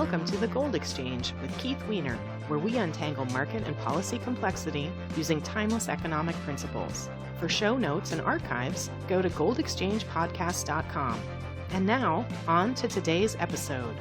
Welcome to the Gold Exchange with Keith Weiner, where we untangle market and policy complexity using timeless economic principles. For show notes and archives, go to goldexchangepodcast.com. And now, on to today's episode.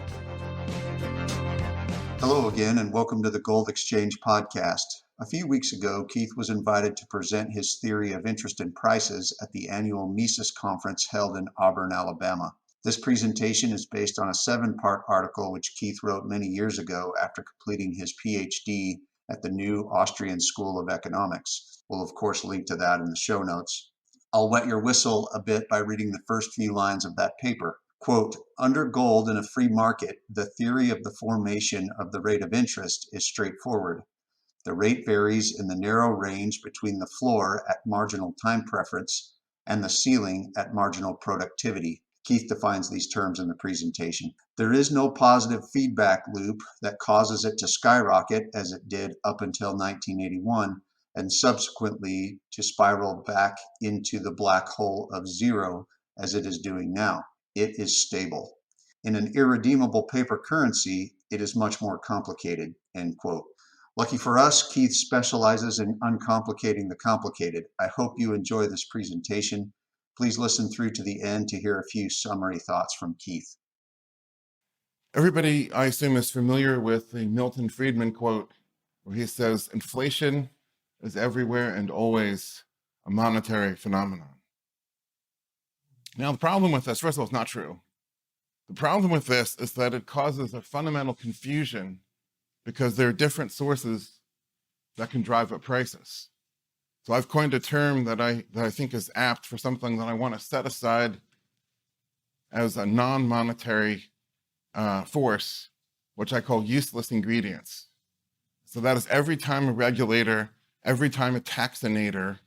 Hello again, and welcome to the Gold Exchange podcast. A few weeks ago, Keith was invited to present his theory of interest in prices at the annual Mises conference held in Auburn, Alabama. This presentation is based on a 7-part article which Keith wrote many years ago after completing his PhD at the new Austrian School of Economics. We'll of course link to that in the show notes. I'll wet your whistle a bit by reading the first few lines of that paper. Quote, under gold in a free market, the theory of the formation of the rate of interest is straightforward. The rate varies in the narrow range between the floor at marginal time preference and the ceiling at marginal productivity. Keith defines these terms in the presentation. There is no positive feedback loop that causes it to skyrocket as it did up until 1981 and subsequently to spiral back into the black hole of zero as it is doing now. It is stable. In an irredeemable paper currency, it is much more complicated, end quote. Lucky for us, Keith specializes in uncomplicating the complicated. I hope you enjoy this presentation. Please listen through to the end to hear a few summary thoughts from Keith. Everybody, I assume, is familiar with the Milton Friedman quote where he says, inflation is everywhere and always a monetary phenomenon. Now, the problem with this, first of all, it's not true. The problem with this is that it causes a fundamental confusion because there are different sources that can drive up prices. So I've coined a term that I think is apt for something that I want to set aside as a non-monetary force, which I call useless ingredients. So that is every time a regulator, every time a taxinator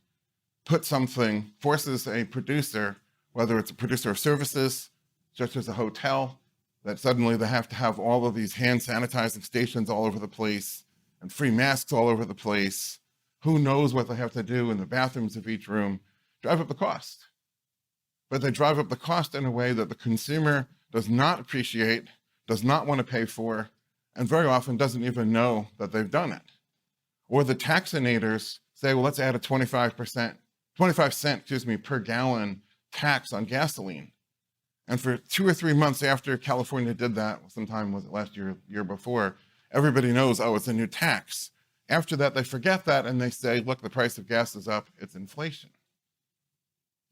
forces a producer, whether it's a producer of services, such as a hotel, that suddenly they have to have all of these hand sanitizing stations all over the place and free masks all over the place. Who knows what they have to do in the bathrooms of each room, drive up the cost. But they drive up the cost in a way that the consumer does not appreciate, does not want to pay for, and very often doesn't even know that they've done it. Or the taxinators say, well, let's add a 25 cent per gallon tax on gasoline. And for 2 or 3 months after California did that, sometime was it last year, year before, everybody knows, oh, it's a new tax. After that, they forget that and they say, look, the price of gas is up, it's inflation.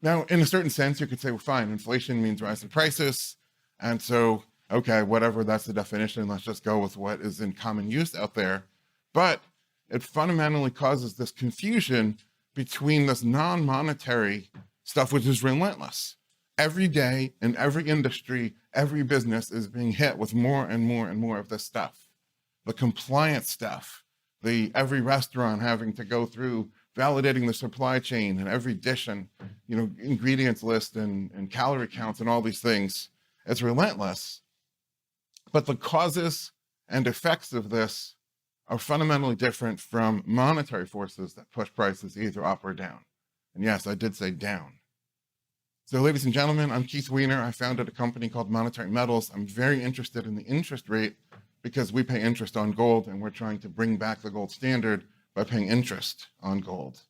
Now, in a certain sense, you could say, well, fine, inflation means rise in prices. And so, okay, whatever, that's the definition. Let's just go with what is in common use out there. But it fundamentally causes this confusion between this non-monetary stuff, which is relentless. Every day in every industry, every business is being hit with more and more and more of this stuff. The compliance stuff, every restaurant having to go through validating the supply chain and every dish and ingredients list and calorie counts and all these things. It's relentless. But the causes and effects of this are fundamentally different from monetary forces that push prices either up or down. And yes, I did say down. So ladies and gentlemen, I'm Keith Weiner. I founded a company called Monetary Metals. I'm very interested in the interest rate because we pay interest on gold and we're trying to bring back the gold standard by paying interest on gold.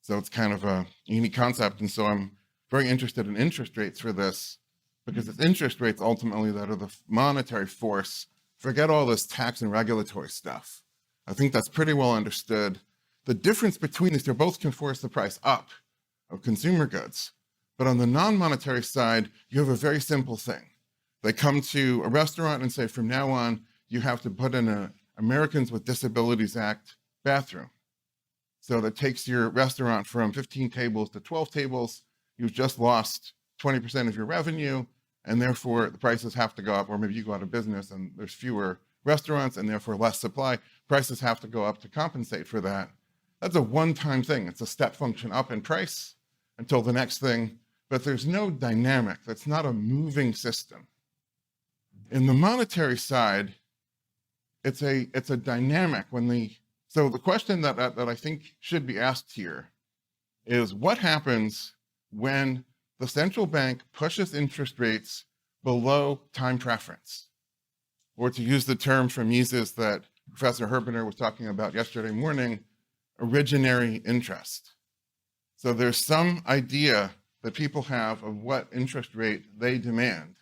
So it's kind of a unique concept. And so I'm very interested in interest rates for this because it's interest rates ultimately that are the monetary force. Forget all this tax and regulatory stuff. I think that's pretty well understood. The difference between these, they both can force the price up of consumer goods. But on the non-monetary side, you have a very simple thing. They come to a restaurant and say, from now on, you have to put in an Americans with Disabilities Act bathroom. So that takes your restaurant from 15 tables to 12 tables. You've just lost 20% of your revenue, and therefore the prices have to go up, or maybe you go out of business and there's fewer restaurants and therefore less supply. Prices have to go up to compensate for that. That's a one-time thing. It's a step function up in price until the next thing, but there's no dynamic. That's not a moving system. In the monetary side, it's a dynamic. So the question that I think should be asked here is what happens when the central bank pushes interest rates below time preference? or to use the term from Mises that Professor Herbener was talking about yesterday morning, originary interest. So there's some idea that people have of what interest rate they demand.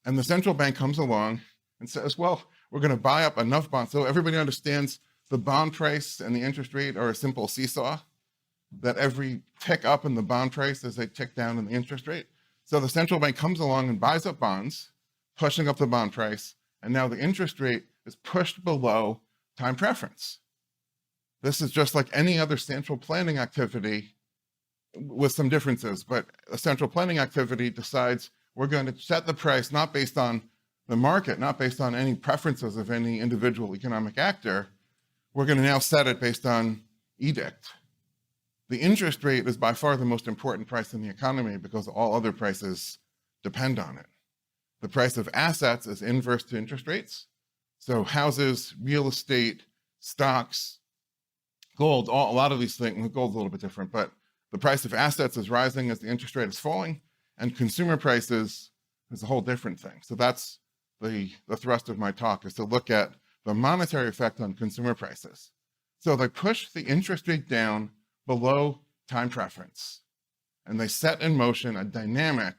And the central bank comes along and says, well, we're going to buy up enough bonds. So everybody understands the bond price and the interest rate are a simple seesaw, that every tick up in the bond price is a tick down in the interest rate. So the central bank comes along and buys up bonds, pushing up the bond price, and now the interest rate is pushed below time preference. This is just like any other central planning activity with some differences, but a central planning activity decides we're going to set the price not based on the market, not based on any preferences of any individual economic actor. We're going to now set it based on edict. The interest rate is by far the most important price in the economy because all other prices depend on it. The price of assets is inverse to interest rates. So houses, real estate, stocks, gold, a lot of these things, gold's a little bit different, but the price of assets is rising as the interest rate is falling, and consumer prices is a whole different thing. So that's the thrust of my talk, is to look at the monetary effect on consumer prices. So they push the interest rate down below time preference, and they set in motion a dynamic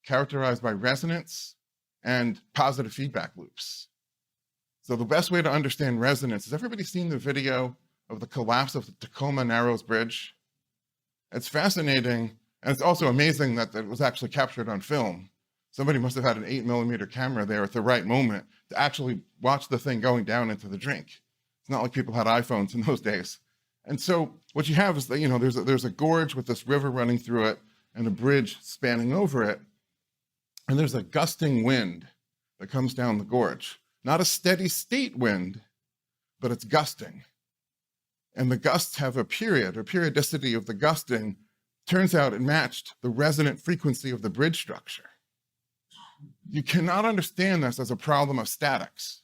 characterized by resonance and positive feedback loops. So the best way to understand resonance is, everybody seen the video of the collapse of the Tacoma Narrows Bridge? It's fascinating, and it's also amazing that it was actually captured on film. Somebody must have had an 8mm camera there at the right moment to actually watch the thing going down into the drink. It's not like people had iPhones in those days. And so what you have is that, there's a gorge with this river running through it and a bridge spanning over it. And there's a gusting wind that comes down the gorge. Not a steady state wind, but it's gusting. And the gusts have a periodicity of the gusting. Turns out it matched the resonant frequency of the bridge structure. You cannot understand this as a problem of statics.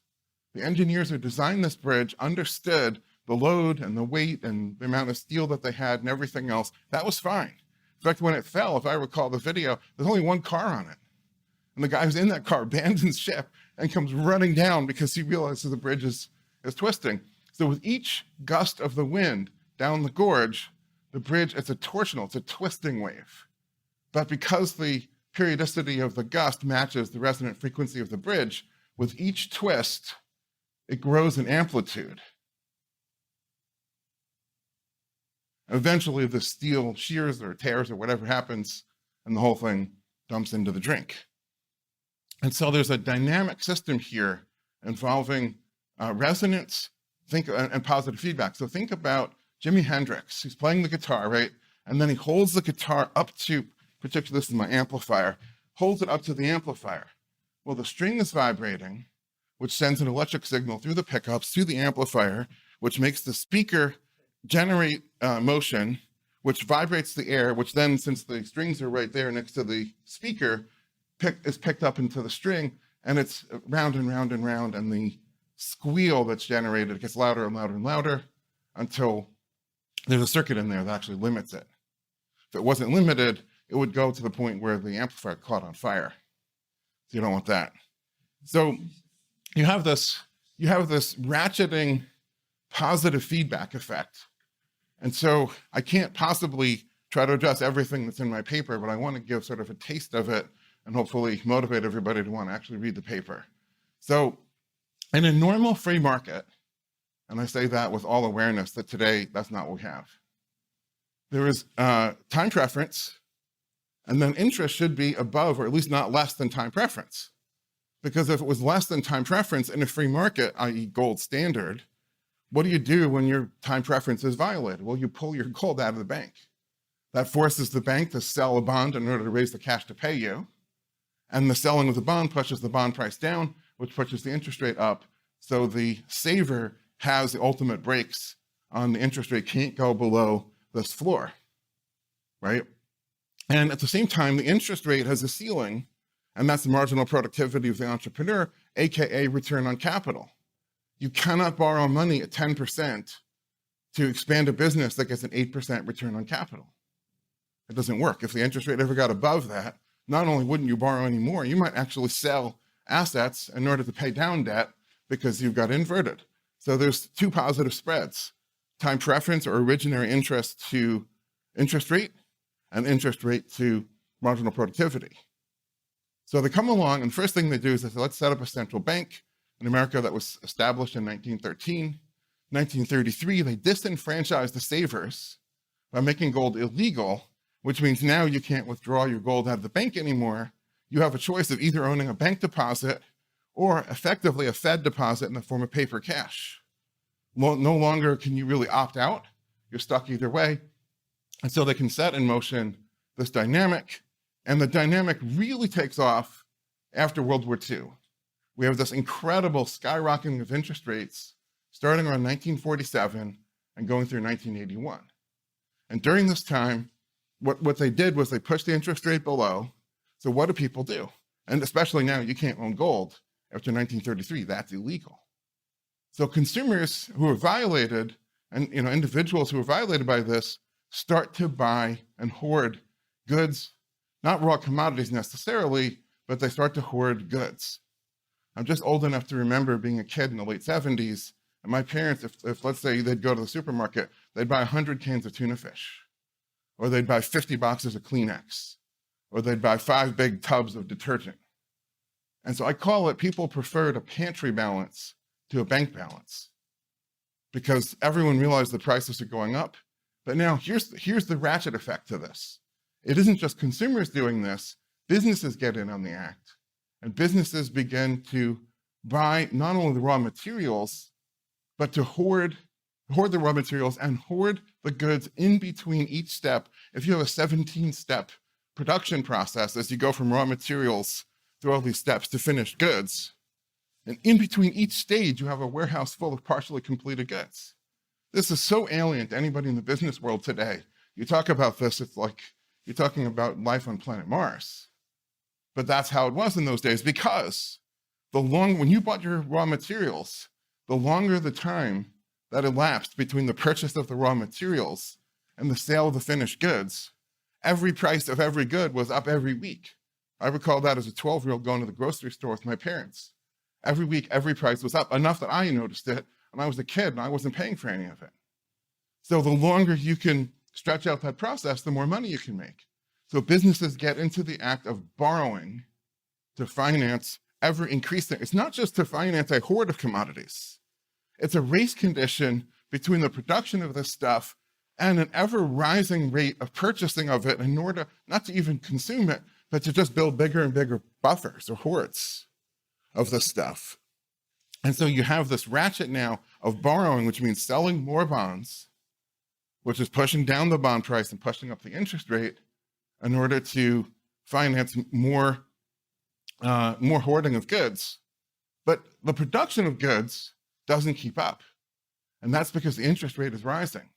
The engineers who designed this bridge understood the load and the weight and the amount of steel that they had and everything else. That was fine. In fact, when it fell, if I recall the video, there's only one car on it. And the guy who's in that car abandons ship and comes running down because he realizes the bridge is twisting. So with each gust of the wind down the gorge, the bridge, it's a torsional, it's a twisting wave. But because the periodicity of the gust matches the resonant frequency of the bridge, with each twist, it grows in amplitude. Eventually the steel shears or tears or whatever happens, and the whole thing dumps into the drink. And so there's a dynamic system here involving resonance and positive feedback. So think about Jimi Hendrix. He's playing the guitar, right? And then he holds the guitar up to, particularly this is my amplifier, holds it up to the amplifier. Well, the string is vibrating, which sends an electric signal through the pickups to the amplifier, which makes the speaker generate motion, which vibrates the air, which then, since the strings are right there next to the speaker, is picked up into the string, and it's round and round and round, and the squeal that's generated gets louder and louder and louder until there's a circuit in there that actually limits it. If it wasn't limited, it would go to the point where the amplifier caught on fire. So you don't want that. So you have this ratcheting positive feedback effect. And so I can't possibly try to address everything that's in my paper, but I want to give sort of a taste of it and hopefully motivate everybody to want to actually read the paper. So in a normal free market, and I say that with all awareness that today that's not what we have. There is time preference, and then interest should be above or at least not less than time preference. Because if it was less than time preference in a free market, i.e. gold standard, what do you do when your time preference is violated? Well, you pull your gold out of the bank. That forces the bank to sell a bond in order to raise the cash to pay you. And the selling of the bond pushes the bond price down, which pushes the interest rate up. So the saver has the ultimate brakes on the interest rate, can't go below this floor, right? And at the same time, the interest rate has a ceiling, and that's the marginal productivity of the entrepreneur, AKA return on capital. You cannot borrow money at 10% to expand a business that gets an 8% return on capital. It doesn't work. If the interest rate ever got above that, not only wouldn't you borrow any more, you might actually sell assets in order to pay down debt because you've got inverted. So there's two positive spreads: time preference or originary interest to interest rate, and interest rate to marginal productivity. So they come along, and the first thing they do is they say, let's set up a central bank in America that was established in 1913. 1933, they disenfranchised the savers by making gold illegal, which means now you can't withdraw your gold out of the bank anymore. You have a choice of either owning a bank deposit or effectively a Fed deposit in the form of paper cash. No longer can you really opt out. You're stuck either way. And so they can set in motion this dynamic, and the dynamic really takes off after World War II. We have this incredible skyrocketing of interest rates starting around 1947 and going through 1981. And during this time, what they did was they pushed the interest rate below. So what do people do? And especially now, you can't own gold after 1933. That's illegal. So consumers who are violated, and individuals who are violated by this, start to buy and hoard goods, not raw commodities necessarily, but they start to hoard goods. I'm just old enough to remember being a kid in the late 70s, and my parents, if let's say they'd go to the supermarket, they'd buy 100 cans of tuna fish, or they'd buy 50 boxes of Kleenex, or they'd buy 5 big tubs of detergent. And so I call it, people preferred a pantry balance to a bank balance, because everyone realized the prices are going up. But now here's the ratchet effect to this. It isn't just consumers doing this, businesses get in on the act, and businesses begin to buy not only the raw materials, but to hoard the raw materials and hoard the goods in between each step. If you have a 17-step production process, as you go from raw materials through all these steps to finished goods, and in between each stage, you have a warehouse full of partially completed goods. This is so alien to anybody in the business world today. You talk about this, it's like you're talking about life on planet Mars. But that's how it was in those days, because when you bought your raw materials, the longer the time that elapsed between the purchase of the raw materials and the sale of the finished goods, every price of every good was up every week. I recall that as a 12-year-old going to the grocery store with my parents. Every week, every price was up, enough that I noticed it, and I was a kid and I wasn't paying for any of it. So the longer you can stretch out that process, the more money you can make. So businesses get into the act of borrowing to finance ever increasing. It's not just to finance a hoard of commodities. It's a race condition between the production of this stuff and an ever rising rate of purchasing of it in order not to even consume it, but to just build bigger and bigger buffers or hoards of this stuff. And so you have this ratchet now of borrowing, which means selling more bonds, which is pushing down the bond price and pushing up the interest rate in order to finance more hoarding of goods. But the production of goods doesn't keep up. And that's because the interest rate is rising.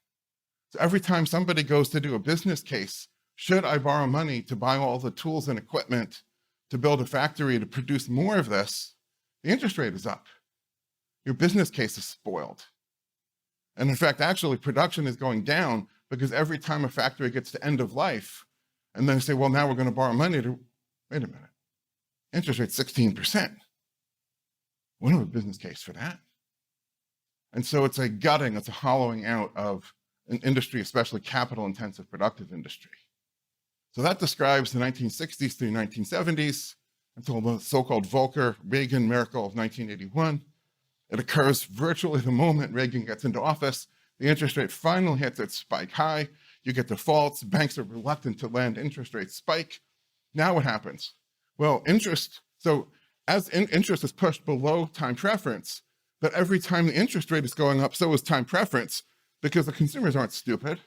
So every time somebody goes to do a business case, should I borrow money to buy all the tools and equipment to build a factory to produce more of this, the interest rate is up. Your business case is spoiled. And in fact, actually, production is going down because every time a factory gets to end of life, and then they say, well, now we're going to borrow money to, wait a minute, interest rate 16%. We don't have a business case for that. And so it's a gutting, it's a hollowing out of an industry, especially capital-intensive productive industry. So that describes the 1960s through 1970s until the so-called Volcker-Reagan miracle of 1981. It occurs virtually the moment Reagan gets into office. The interest rate finally hits its spike high. You get defaults. Banks are reluctant to lend. Interest rates spike. Now what happens? Well, interest is pushed below time preference, but every time the interest rate is going up, so is time preference, because the consumers aren't stupid.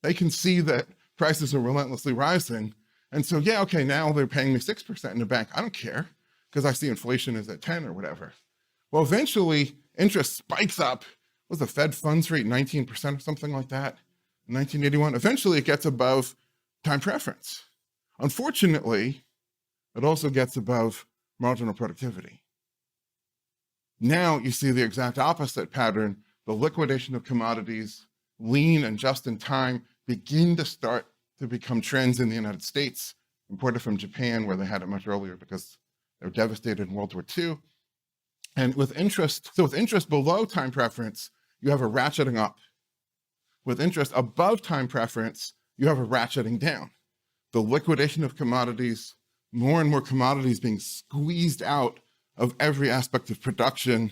They can see that prices are relentlessly rising. And so, yeah, okay, now they're paying me 6% in the bank. I don't care, because I see inflation is at 10 or whatever. Well, eventually, interest spikes up. Was the Fed funds rate 19% or something like that in 1981? Eventually, it gets above time preference. Unfortunately, it also gets above marginal productivity. Now you see the exact opposite pattern. The liquidation of commodities, lean and just in time, begin to start to become trends in the United States, imported from Japan, where they had it much earlier because They were devastated in World War II. And with interest below time preference, you have a ratcheting up. With interest above time preference, you have a ratcheting down. The liquidation of commodities, more and more commodities being squeezed out of every aspect of production.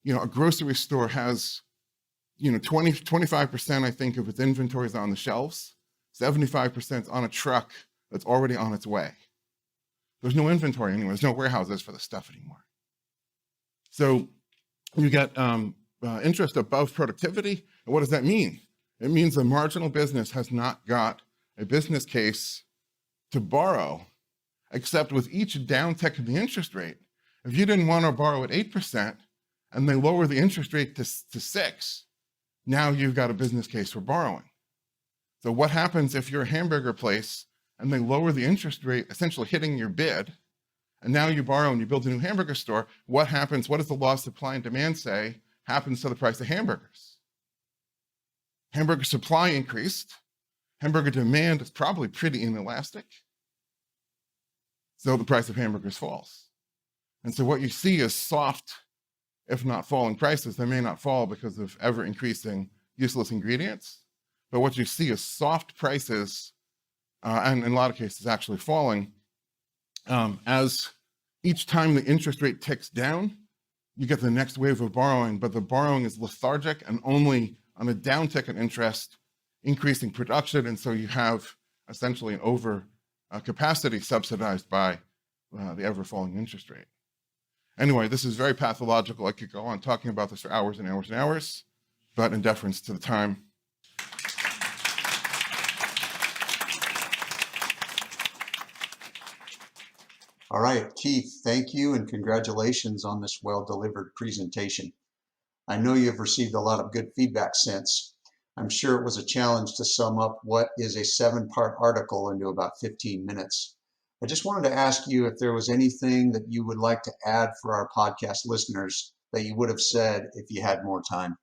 A grocery store has, 25%, I think, of its inventories on the shelves, 75% on a truck that's already on its way. There's no inventory anymore. There's no warehouses for the stuff anymore. So you get interest above productivity. And what does that mean? It means the marginal business has not got a business case to borrow, except with each downtick in the interest rate. If you didn't want to borrow at 8% and they lower the interest rate to 6%, now you've got a business case for borrowing. So what happens if you're a hamburger place and they lower the interest rate, essentially hitting your bid, and now you borrow and you build a new hamburger store? What happens? What does the law of supply and demand say happens to the price of hamburgers? Hamburger supply increased. Hamburger demand is probably pretty inelastic. So the price of hamburgers falls. And so what you see is soft, if not falling prices. They may not fall because of ever increasing useless ingredients, but what you see is soft prices, and in a lot of cases actually falling. As each time the interest rate ticks down, you get the next wave of borrowing, but the borrowing is lethargic and only on a downtick in interest, increasing production. And so you have essentially an over capacity subsidized by the ever falling interest rate. Anyway, this is very pathological. I could go on talking about this for hours and hours and hours, but in deference to the time. All right, Keith, thank you and congratulations on this well-delivered presentation. I know you've received a lot of good feedback since. I'm sure it was a challenge to sum up what is a 7-part article into about 15 minutes. I just wanted to ask you if there was anything that you would like to add for our podcast listeners that you would have said if you had more time.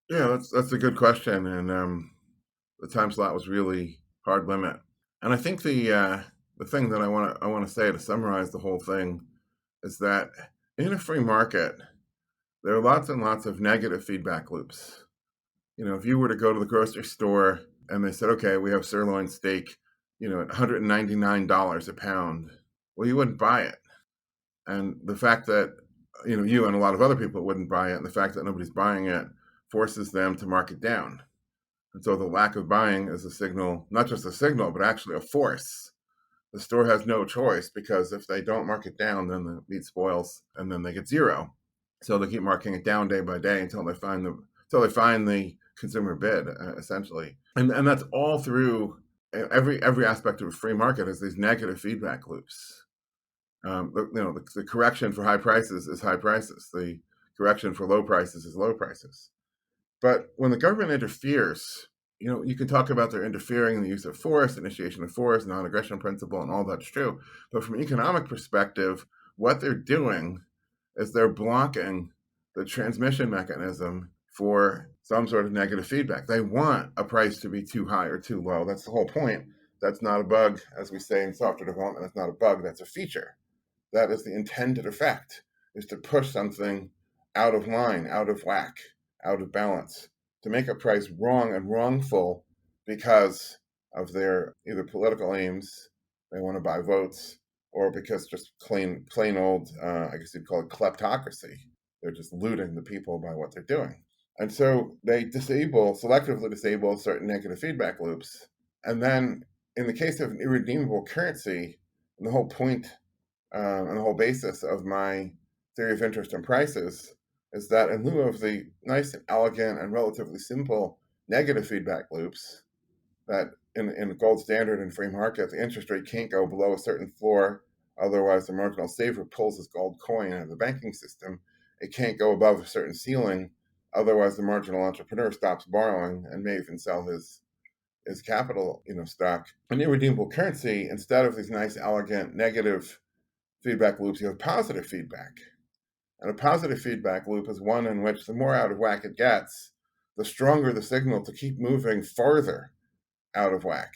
Yeah, that's a good question, and the time slot was really hard limit. And I think the thing that I want to say to summarize the whole thing is that in a free market, there are lots and lots of negative feedback loops. If you were to go to the grocery store and they said, okay, we have sirloin steak, at $199 a pound, well, you wouldn't buy it. And the fact that, you and a lot of other people wouldn't buy it, and the fact that nobody's buying it forces them to mark it down. And so the lack of buying is a signal, not just a signal, but actually a force. The store has no choice, because if they don't mark it down, then the meat spoils and then they get zero. So they keep marking it down day by day until they find the consumer bid, essentially. And that's all through every aspect of a free market is these negative feedback loops. The correction for high prices is high prices. The correction for low prices is low prices. But when the government interferes, you can talk about their interfering in the use of force, initiation of force, non-aggression principle, and all that's true. But from an economic perspective, what they're doing is they're blocking the transmission mechanism for some sort of negative feedback. They want a price to be too high or too low. That's the whole point. That's not a bug, as we say in software development. That's not a bug, that's a feature. That is the intended effect, is to push something out of line, out of whack, out of balance, to make a price wrong and wrongful because of their either political aims, they want to buy votes, or because just plain old, I guess you'd call it kleptocracy. They're just looting the people by what they're doing. And so they selectively disable certain negative feedback loops. And then in the case of an irredeemable currency, the whole point and the whole basis of my theory of interest and prices is that in lieu of the nice and elegant and relatively simple negative feedback loops, that in the gold standard and free market, the interest rate can't go below a certain floor, otherwise the marginal saver pulls his gold coin out of the banking system. It can't go above a certain ceiling, otherwise the marginal entrepreneur stops borrowing and may even sell his capital, stock. An irredeemable currency, instead of these nice, elegant, negative feedback loops, you have positive feedback. And a positive feedback loop is one in which the more out of whack it gets, the stronger the signal to keep moving farther out of whack.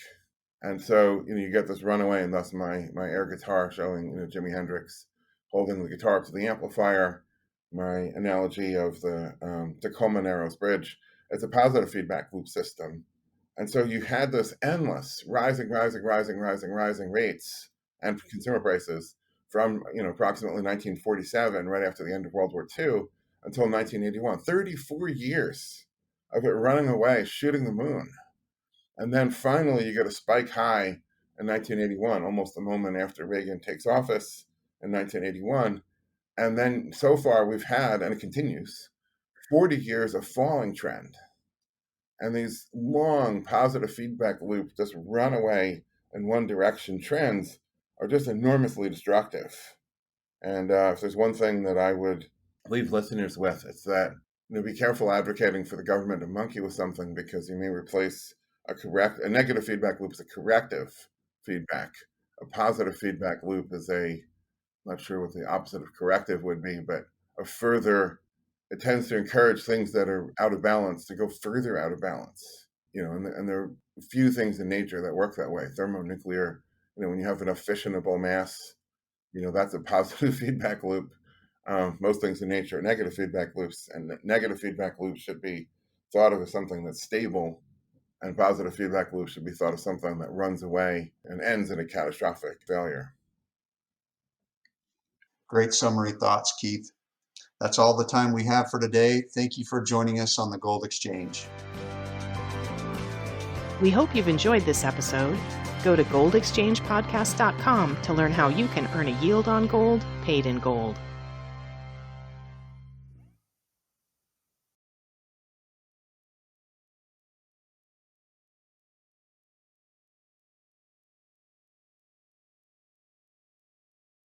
And so, you get this runaway, and thus my air guitar showing, Jimi Hendrix holding the guitar up to the amplifier, my analogy of the Tacoma Narrows Bridge, it's a positive feedback loop system. And so you had this endless rising rates and consumer prices from approximately 1947, right after the end of World War II, until 1981. 34 years of it running away, shooting the moon. And then finally you get a spike high in 1981, almost the moment after Reagan takes office in 1981. And then so far we've had, and it continues, 40 years of falling trend. And these long positive feedback loops, just runaway in one direction trends, are just enormously destructive. And if there's one thing that I would leave listeners with, it's that be careful advocating for the government to monkey with something, because you may replace a negative feedback loop is a corrective feedback. A positive feedback loop is I'm not sure what the opposite of corrective would be, but it tends to encourage things that are out of balance to go further out of balance. And there are a few things in nature that work that way. Thermonuclear, when you have enough fissionable mass, that's a positive feedback loop. Most things in nature are negative feedback loops, and negative feedback loops should be thought of as something that's stable, and positive feedback loops should be thought of something that runs away and ends in a catastrophic failure. Great summary thoughts, Keith. That's all the time we have for today. Thank you for joining us on the Gold Exchange. We hope you've enjoyed this episode. Go to goldexchangepodcast.com to learn how you can earn a yield on gold paid in gold.